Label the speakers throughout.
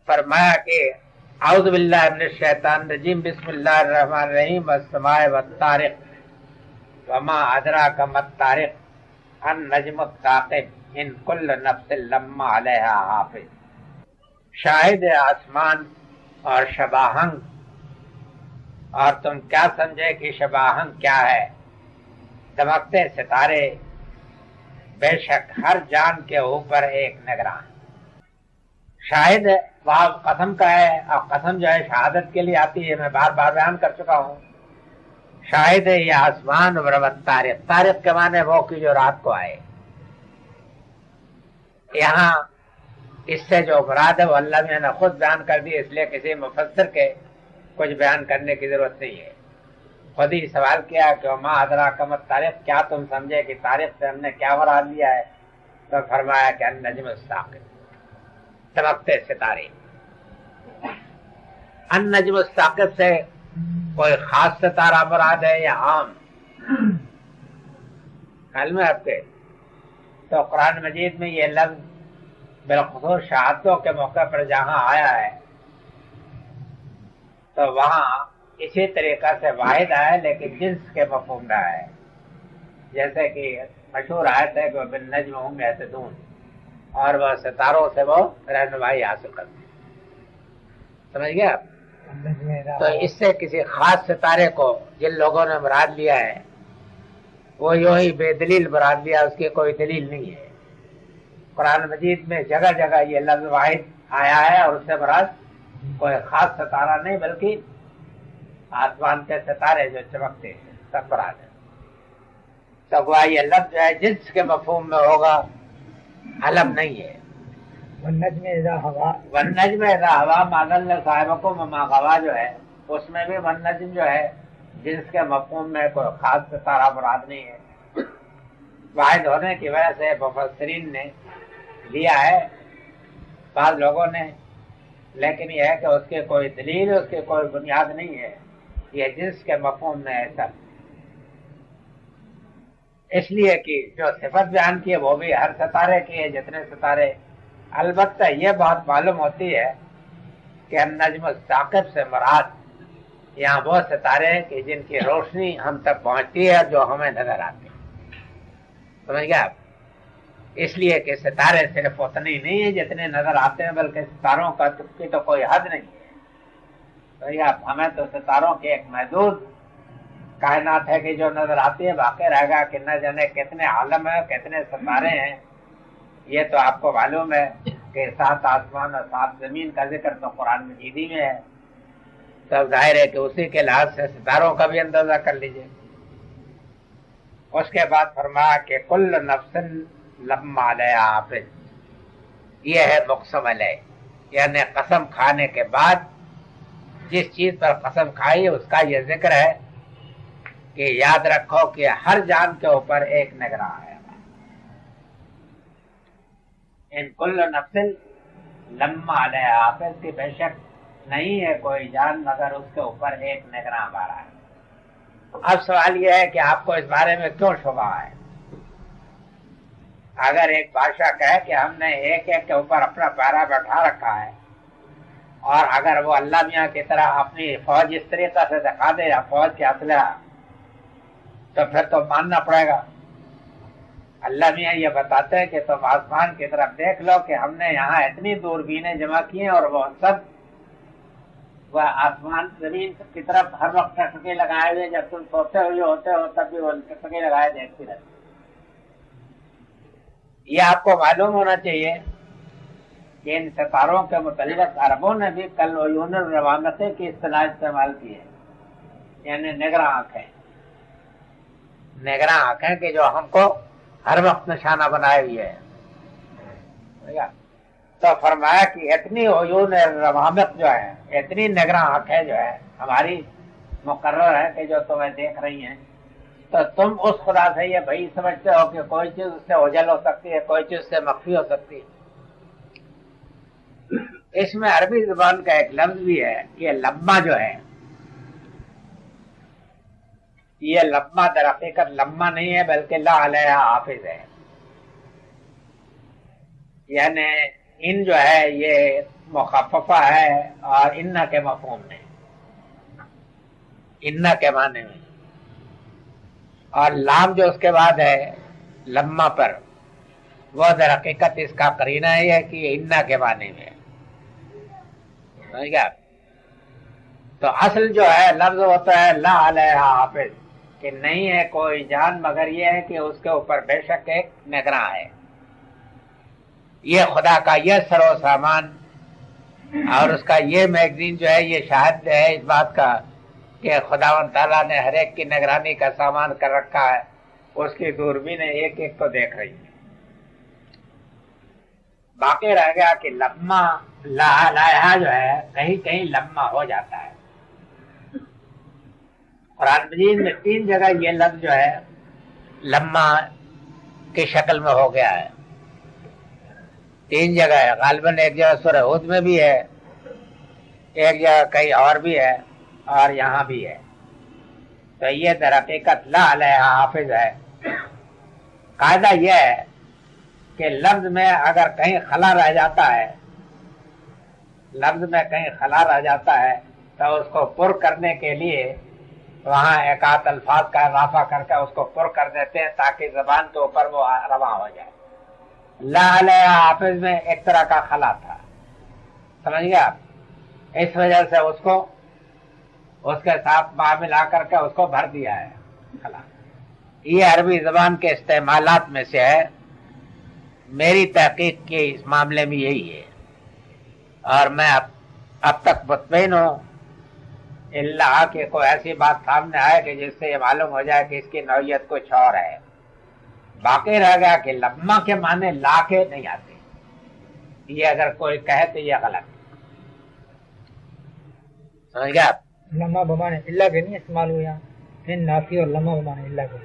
Speaker 1: فرمایا کہ اعوذ باللہ من الشیطان الرجیم بسم اللہ الرحمن الرحیم والسماء والطارق وما ادراک ما الطارق النجم الثاقب ان کل نفس لما علیہا حافظ. شاہد آسمان اور شباہنگ، اور تم کیا سمجھے کہ شباہنگ کیا ہے؟ دمکتے ستارے، بے شک ہر جان کے اوپر ایک نگراں. شاہد باب قسم کا ہے، اور قسم جو ہے شہادت کے لیے آتی ہے، میں بار بار بیان کر چکا ہوں. شاہد ہے یہ آسمان اور طارق. طارق کے معنی وہ کی جو رات کو آئے. یہاں اس سے جو مراد ہے وہ اللہ میں نے خود بیان کر دی، اس لیے کسی مفسر کے کچھ بیان کرنے کی ضرورت نہیں ہے. خود ہی سوال کیا کہ ما ادراک ما الطارق، کیا تم سمجھے کہ طارق سے ہم نے کیا مراد لیا ہے؟ تو فرمایا کہ النجم الثاقب، چمکتے ستارے. النجم الثاقب سے کوئی خاص ستارہ مراد ہے یا عام؟ خیال میں آپ کے تو قرآن مجید میں یہ لفظ بالخصوص شہادتوں کے موقع پر جہاں آیا ہے تو وہاں اسی طریقہ سے واحد آیا لیکن جنس کے مفہوم میں آیا ہے. جیسے کہ مشہور آیت ہے کہ بالنجم هم یہتدون، اور وہ ستاروں سے وہ رہنمائی حاصل کرتے ہیں. سمجھ گئے آپ؟ تو اس سے کسی خاص ستارے کو جن لوگوں نے مراد لیا ہے وہ یوں ہی بے دلیل مراد لیا، اس کی کوئی دلیل نہیں ہے. قرآن مجید میں جگہ جگہ یہ لفظ واحد آیا ہے اور اس سے مراد کوئی خاص ستارہ نہیں بلکہ آسمان کے ستارے جو چمکتے ہیں سب مراد ہے. تو گویا یہ لفظ جو ہے جنس کے مفہوم میں ہوگا، علم نہیں ہے. والنجم اذا ہوا ما ضل صاحبکم وما غوا جو ہے اس میں بھی والنجم جو ہے جنس کے مفہوم میں کوئی خاص ستارہ مراد نہیں ہے. واحد ہونے کی وجہ سے مفسرین نے لیا ہے، بعض لوگوں نے، لیکن یہ ہے کہ اس کے کوئی دلیل، اس کے کوئی بنیاد نہیں ہے. یہ جنس کے مفہوم میں ہے سب، اس لیے کہ جو صفت بیان کی ہے وہ بھی ہر ستارے کی ہے جتنے ستارے. البتہ یہ بات معلوم ہوتی ہے کہ النجم الثاقب سے مراد یہاں وہ ستارے ہیں کہ جن کی روشنی ہم تک پہنچتی ہے جو ہمیں نظر آتے ہیں. سمجھ گئے آپ؟ اس لیے کہ ستارے صرف اتنے نہیں ہیں جتنے نظر آتے ہیں، بلکہ ستاروں کا کی تو کوئی حد نہیں ہے. ہمیں تو ستاروں کے ایک محدود کائنات ہے کہ جو نظر آتی ہے، باقی رہے گا کہ نہ جانے کتنے عالم ہیں، کتنے ستارے ہیں. یہ تو آپ کو معلوم ہے کہ 7 آسمان اور 7 زمین کا ذکر تو قرآن مجیدی میں ہے. تب ظاہر ہے کہ اسی کے لحاظ سے ستاروں کا بھی اندازہ کر لیجئے. اس کے بعد فرمایا کہ کل نفس لما علیہا حافظ. یہ ہے مقسم علیہ، یعنی قسم کھانے کے بعد جس چیز پر قسم کھائی اس کا یہ ذکر ہے کہ یاد رکھو کہ ہر جان کے اوپر ایک نگراں ہے. ان کل نفس لما علیہا حافظ کی بے شک نہیں ہے کوئی جان مگر اس کے اوپر ایک نگراں بارہ ہے. اب سوال یہ ہے کہ آپ کو اس بارے میں کیوں شبہ ہے؟ اگر ایک بادشاہ کہے کہ ہم نے ایک ایک کے اوپر اپنا پیرا بیٹھا رکھا ہے، اور اگر وہ اللہ میاں کی طرح اپنی فوج اس طریقہ سے دکھا دے یا فوج کے اسلحہ، تو پھر تو ماننا پڑے گا. اللہ میاں یہ بتاتے ہیں کہ تم آسمان کی طرف دیکھ لو کہ ہم نے یہاں اتنی دوربینیں جمع کی ہیں اور وہ سب وہ آسمان زمین کی طرف ہر وقت ٹکے لگائے ہوئے، جب تم سوتے ہوتے ہو تب بھی وہ ٹکے لگائے دیکھتی رہتی. یہ آپ کو معلوم ہونا چاہیے کہ ان ستاروں کے متعلق عربوں نے بھی کل عیون الروامقے کی اصطلاح استعمال کی ہے، یعنی نگراں آنکھیں. نگراں آنکھیں کہ جو ہم کو ہر وقت نشانہ بنائے ہوئے ہیں. تو فرمایا کہ اتنی عیون روامق جو ہے، اتنی نگراں آنکھیں جو ہے ہماری مقرر ہے کہ جو تمہیں دیکھ رہی ہیں، تو تم اس خدا سے یہ بھائی سمجھتے ہو کہ کوئی چیز اس سے اوجھل ہو سکتی ہے، کوئی چیز سے مخفی ہو سکتی ہے. اس میں عربی زبان کا ایک لفظ بھی ہے، یہ لما جو ہے، یہ لما در حقیقت لما نہیں ہے بلکہ لا علیہ حافظ ہے. یعنی ان جو ہے یہ مخففہ ہے اور ان کے مفہوم میں، ان کے معنی میں، اور لام جو اس کے بعد ہے لما پر، وہ در حقیقت اس کا قرینہ یہ ہے کہ ان کے معنی میں، سمجھ گیا؟ تو اصل جو ہے لفظ ہوتا ہے لا علیہ حافظ، کہ نہیں ہے کوئی جان مگر یہ ہے کہ اس کے اوپر بے شک ایک نگراں ہے. یہ خدا کا یہ سر و سامان اور اس کا یہ میگزین جو ہے یہ شاہد ہے اس بات کا کہ خداوند تعالیٰ نے ہر ایک کی نگرانی کا سامان کر رکھا ہے. اس کی دوربین ایک ایک کو دیکھ رہی ہے. باقی رہ گیا کہ لما لائحہ جو ہے کہیں کہیں لما ہو جاتا ہے. قرآن مجید میں 3 جگہ یہ لفظ جو ہے لما کی شکل میں ہو گیا ہے. 3 جگہ ہے غالباً. ایک جگہ سورہ ہود میں بھی ہے، ایک جگہ کہیں اور بھی ہے، اور یہاں بھی ہے. تو یہ در حقیقت لا علیہ حافظ ہے. قاعدہ یہ ہے کہ لفظ میں اگر کہیں خلا رہ جاتا ہے، لفظ میں کہیں خلا رہ جاتا ہے تو اس کو پر کرنے کے لیے وہاں ایک آدھ الفاظ کا اضافہ کر کے اس کو پر کر دیتے ہیں تاکہ زبان کے اوپر وہ رواں ہو جائے. لا علیہ حافظ میں ایک طرح کا خلا تھا، سمجھ گئے آپ؟ اس وجہ سے اس کو اس کے ساتھ ملا کر کے اس کو بھر دیا ہے خلا. یہ عربی زبان کے استعمالات میں سے ہے. میری تحقیق کے اس معاملے میں یہی ہے، اور میں اب تک مطمئن ہوں اللہ کہ کوئی ایسی بات سامنے آئے کہ جس سے یہ معلوم ہو جائے کہ اس کی نوعیت کچھ اور ہے. باقی رہ گیا کہ لما کے معنی لا کے نہیں آتے. یہ اگر کوئی کہے تو یہ غلط، سمجھ گیا آپ؟
Speaker 2: لما بمانے اللہ کے نہیں استعمال ہو، یہاں ان نافی اور لما بمانے اللہ کے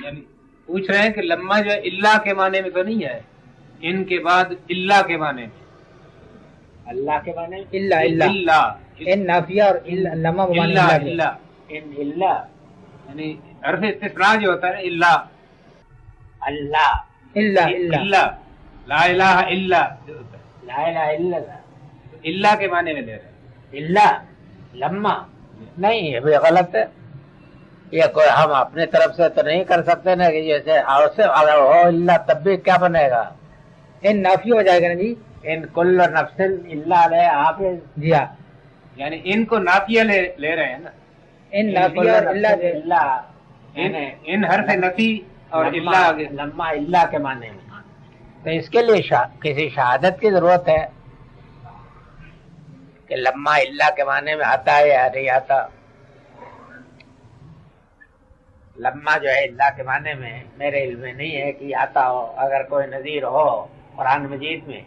Speaker 3: یعنی پوچھ رہے ہیں کہ لما جو ہے اللہ کے معنی میں تو نہیں ہے، ان کے بعد اللہ کے معنی میں.
Speaker 1: اللہ کے معنی
Speaker 2: اللہ ان نافیہ اور لما بمانے اللہ
Speaker 1: ان اللہ
Speaker 3: یعنی حرف استثناء جو ہوتا ہے اللہ
Speaker 1: اللہ
Speaker 3: اللہ لا الہ الا
Speaker 1: لا الہ الا اللہ
Speaker 3: اللہ کے معنی میں لے رہے ہیں.
Speaker 1: اللہ لما نہیں، یہ بھی غلط ہے. یہ کوئی ہم اپنے طرف سے تو نہیں کر سکتے نا کہ جیسے اگر ہو اللہ تب بھی کیا بنے گا؟
Speaker 2: ان نافی ہو جائے گا نا جی.
Speaker 1: ان کل نفس اللہ علیہ حافظ.
Speaker 2: جی ہاں،
Speaker 3: یعنی ان کو نافیہ لے رہے ہیں نا.
Speaker 2: ان نافیہ اور اللہ
Speaker 3: ان حرف نفی اور اللہ
Speaker 1: لما اللہ کے معنی میں. تو اس کے لیے کسی شہادت کی ضرورت ہے کہ لما اللہ کے معنی میں آتا ہے یا نہیں آتا. لما جو ہے اللہ کے معنی میں میرے علم میں نہیں ہے کہ آتا ہو. اگر کوئی نظیر ہو قرآن مجید میں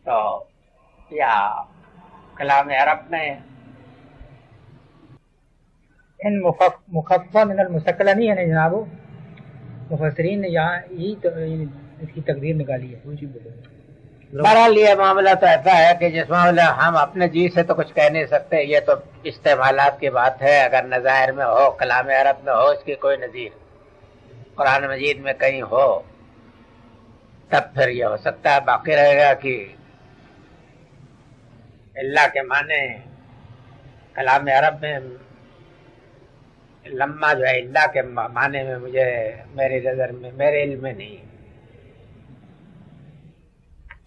Speaker 1: تو یا کلام عرب میں.
Speaker 2: ان مخففہ من المثقلہ نہیں ہے نا جناب؟ مفسرین نے یہاں یہی تو اس کی تقدیر نکالی ہے.
Speaker 1: بہرحال یہ معاملہ تو ایسا ہے کہ جس معاملہ ہم اپنے جی سے تو کچھ کہہ نہیں سکتے. یہ تو استعمالات کی بات ہے. اگر نظائر میں ہو، کلام عرب میں ہو، اس کی کوئی نظیر قرآن مجید میں کہیں ہو تب پھر یہ ہو سکتا ہے. باقی رہے گا کہ اللہ کے معنی کلام عرب میں لما جو ہے اللہ کے معنی میں مجھے میری نظر میں میرے علم میں نہیں.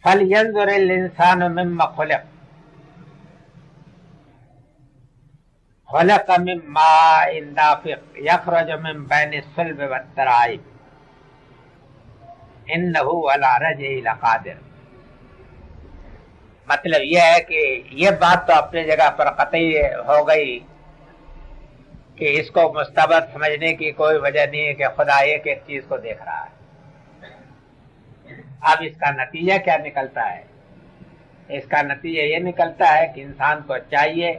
Speaker 1: فَلْيَنْظُرِ الْإِنسَانُ مِمَّا خُلِقَ خُلِقَ مِن مَّاءٍ دَافِقٍ يَخْرُجُ مِن بَيْنِ الصُّلْبِ وَالتَّرَائِبِ إِنَّهُ عَلَىٰ رَجْعِهِ لَقَادِرٌ. مطلب یہ ہے کہ یہ بات تو اپنی جگہ پر قطعی ہو گئی کہ اس کو مستبد سمجھنے کی کوئی وجہ نہیں ہے کہ خدا ایک ایک چیز کو دیکھ رہا ہے. اب اس کا نتیجہ کیا نکلتا ہے؟ اس کا نتیجہ یہ نکلتا ہے کہ انسان کو چاہیے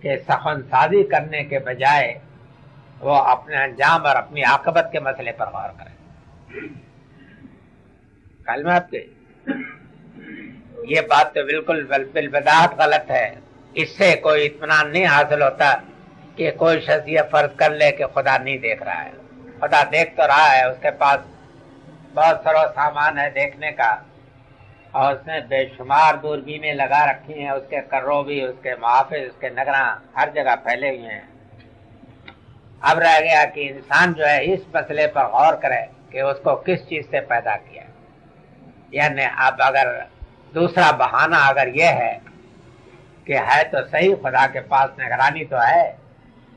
Speaker 1: کہ سخن سازی کرنے کے بجائے وہ اپنے انجام اور اپنی عاقبت کے مسئلے پر غور کرے. کلمہ آپ کے یہ بات تو بالکل بالبداہت غلط ہے. اس سے کوئی اطمینان نہیں حاصل ہوتا کہ کوئی شخص یہ فرض کر لے کہ خدا نہیں دیکھ رہا ہے. خدا دیکھ تو رہا ہے، اس کے پاس بہت سارا سامان ہے دیکھنے کا، اور اس نے بے شمار دوربینیں لگا رکھی ہیں، اس کے کرو بھی، اس کے محافظ، اس کے نگراں ہر جگہ پھیلے ہوئے ہیں۔ اب رہ گیا کہ انسان جو ہے اس مسئلے پر غور کرے کہ اس کو کس چیز سے پیدا کیا، یعنی اب اگر دوسرا بہانہ اگر یہ ہے کہ ہے تو صحیح خدا کے پاس نگرانی تو ہے،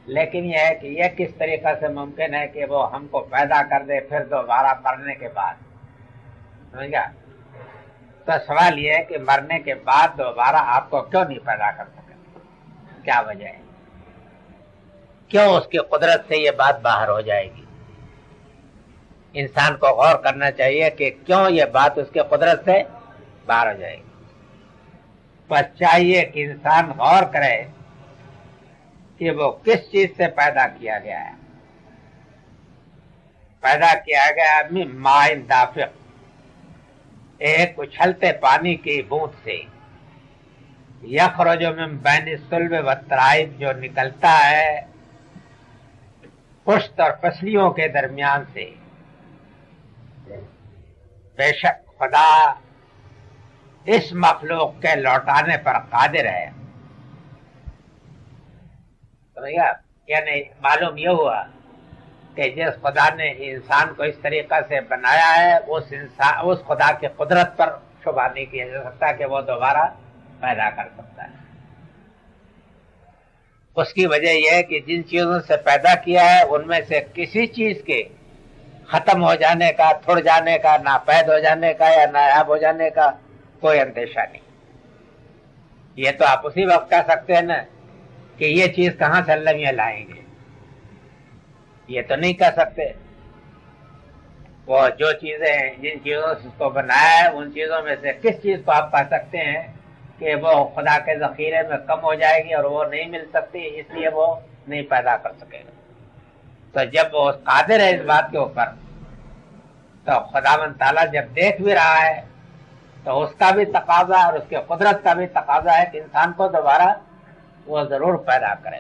Speaker 1: لیکن یہ ہے کہ یہ کس طریقے سے ممکن ہے کہ وہ ہم کو پیدا کر دے پھر دوبارہ مرنے کے بعد، سمجھ گیا؟ تو سوال یہ ہے کہ مرنے کے بعد دوبارہ آپ کو کیوں نہیں پیدا کر سکے؟ کیا وجہ ہے؟ کیوں اس کی قدرت سے یہ بات باہر ہو جائے گی؟ انسان کو غور کرنا چاہیے کہ کیوں یہ بات اس کی قدرت سے باہر ہو جائے گی۔ بس چاہیے کہ انسان غور کرے کہ وہ کس چیز سے پیدا کیا گیا ہے۔ پیدا کیا گیا آدمی مائن دافق، ایک اچھلتے پانی کی بوند سے، یخرج من بین الصلب والترائب، جو نکلتا ہے پشت اور پسلیوں کے درمیان سے۔ بے شک خدا اس مخلوق کے لوٹانے پر قادر ہے، سمجھا؟ یعنی معلوم یہ ہوا کہ جس خدا نے انسان کو اس طریقہ سے بنایا ہے اس خدا کی قدرت پر شبہ نہیں کیا جا سکتا کہ وہ دوبارہ پیدا کر سکتا ہے۔ اس کی وجہ یہ ہے کہ جن چیزوں سے پیدا کیا ہے ان میں سے کسی چیز کے ختم ہو جانے کا، تھڑ جانے کا، ناپید ہو جانے کا یا نایاب ہو جانے کا کوئی اندیشہ نہیں۔ یہ تو آپ اسی وقت کہہ سکتے ہیں نا کہ یہ چیز کہاں سے اللہ میاں لائیں گے، یہ تو نہیں کہہ سکتے۔ وہ جو چیزیں جن چیزوں سے اس کو بنایا ہے ان چیزوں میں سے کس چیز کو آپ کہہ سکتے ہیں کہ وہ خدا کے ذخیرے میں کم ہو جائے گی اور وہ نہیں مل سکتی، اس لیے وہ نہیں پیدا کر سکے گا۔ تو جب وہ قادر ہے اس بات کے اوپر، تو خداوند تعالیٰ جب دیکھ بھی رہا ہے تو اس کا بھی تقاضا اور اس کے قدرت کا بھی تقاضا ہے کہ انسان کو دوبارہ وہ ضرور پیدا کرے۔